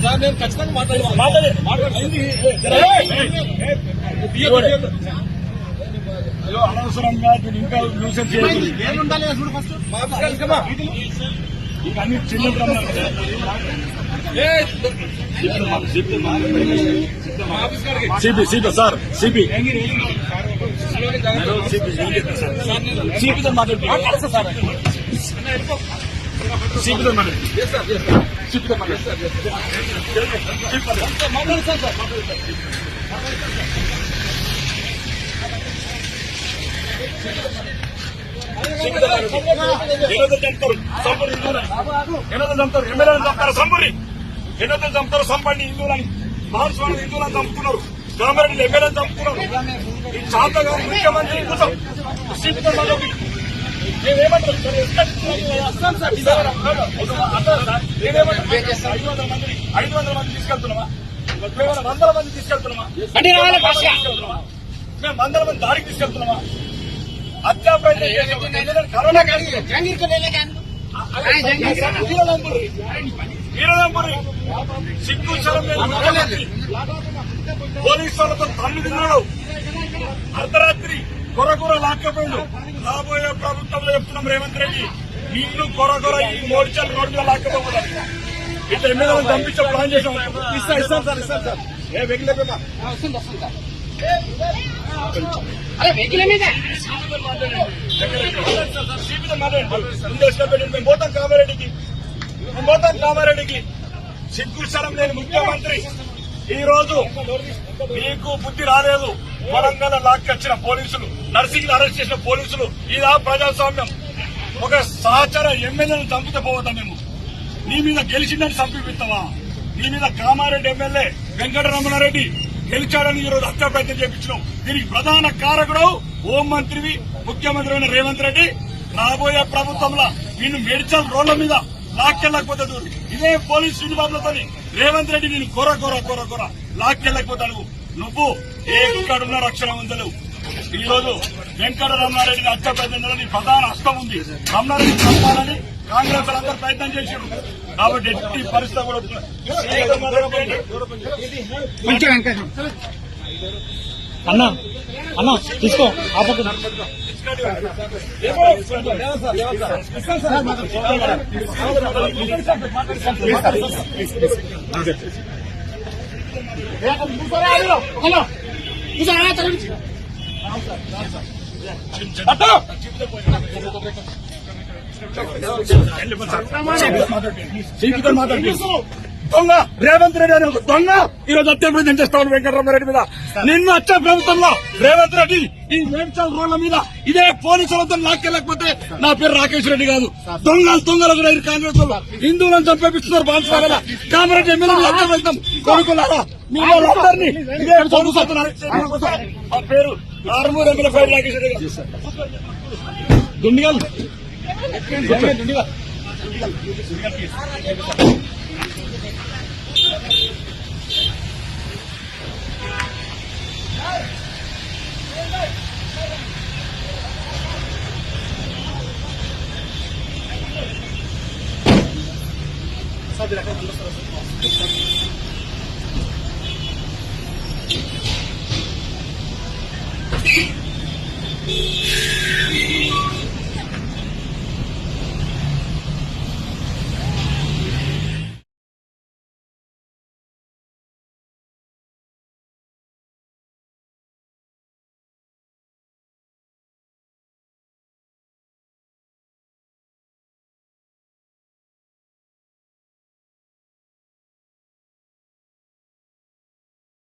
Sir నేను ఖచ్చితంగా అనవసరంగా దీన్ని ఇంకా న్యూసెన్స్ చేయాలి. ఇక అన్ని చిన్న సిపి సార్ సిపి సిపితో మాట్లాడుతున్నారు సార్. సిపితో చంపుతారు సంపండి హిందువులని మహాస్వామి హిందువులను చంపుతున్నారు. గవర్నమెంట్ ఎమ్మెల్యేలను చంపుతున్నారు. ఈ చాత గారు ముఖ్యమంత్రి కోసం మేమేమంటారు 500 మంది తీసుకెళ్తున్నామా? మేము 100 మంది తీసుకెళ్తున్నామా? మేము 100 మంది దాడికి తీసుకెళ్తున్నామా? హత్యా ప్రయత్నం కరోనా వీరదంపురి సిగ్గు పోలీసు వాళ్ళతో తల్లి తిన్నాడు. అర్ధరాత్రి కొరకొర లాక్కపోయిండు. రాబోయే ప్రభుత్వంలో చెప్తున్నాం రేవంత్ రెడ్డి నిన్ను కొరకొర ఈ మోర్చల్ రోడ్డులో లాక్కపోతారు. ఇట్లా ఎమ్మెల్యేలను పంపించే ప్లాన్ చేసాం. ఇస్తాం సార్ ఏ వెహికల్ మేము పోతాం కామారెడ్డికి సిగ్గు స్థలం లేని ముఖ్యమంత్రి. ఈ రోజు మీకు బుద్ధి రాలేదు. వరంగల్ లాక్కొచ్చిన పోలీసులు, నర్సింగ్ అరెస్ట్ చేసిన పోలీసులు, ఇదా ప్రజాస్వామ్యం? ఒక సహచర ఎమ్మెల్యేను చంపితే పోవద్దా మేము? నీ మీద గెలిచిందని చంపిస్తావా? నీ మీద కామారెడ్డి ఎమ్మెల్యే వెంకటరమణారెడ్డి గెలిచాడని ఈ రోజు హత్యా ప్రయత్నం చేయించినావు. దీనికి ప్రధాన కారకుడు హోంమంత్రివి ముఖ్యమంత్రి అయిన రేవంత్ రెడ్డి. రాబోయే ప్రభుత్వంలో నిన్ను మెడికల్ రోడ్ల మీద లాక్కెళ్ళకపోతే ఇదే పోలీసు యూనిఫామ్లతో రేవంత్ రెడ్డి నేను కొర లాక్కెళ్ళకపోతాడు. నువ్వు ఎక్కడున్న రక్షణ ఉందలేవు. ఈ రోజు వెంకటరమణారెడ్డిని హత్య ప్రయత్నం నీ ప్రధాన హస్తం ఉంది. రమణారెడ్డి చంపాలని కాంగ్రెస్ అందరూ ప్రయత్నం చేశారు. కాబట్టి ఎట్టి పరిస్థితి కూడా అన్నా తీసుకో ఆపకుండా దొంగ రేవంత్ రెడ్డి అనే దొంగ ఈ రోజు హత్య ప్రయత్నం చేస్తాను వెంకటరమణారెడ్డి మీద. నిన్ను వచ్చే ప్రభుత్వంలో రేవంత్ రెడ్డి ఈ మేడ్చల్ రోడ్ల మీద ఇదే పోలీసులతో లాక్కెళ్ళకపోతే నా పేరు రాకేష్ రెడ్డి కాదు. దొంగలు కూడా కాంగ్రెస్ వాళ్ళు హిందువులను చంపేపిస్తున్నారు. బాన్స్వాగల కామారెడ్డి ఎమ్మెల్యే హత్య ప్రయత్నం కొడుకులారా మీ వాళ్ళందరినీ ఇదే పోలీసులతో ఆ పేరు ఆర్మూర్ ఎమ్మెల్యే ఫైర్ రాకేష్ రెడ్డి గారు. దుండిగల్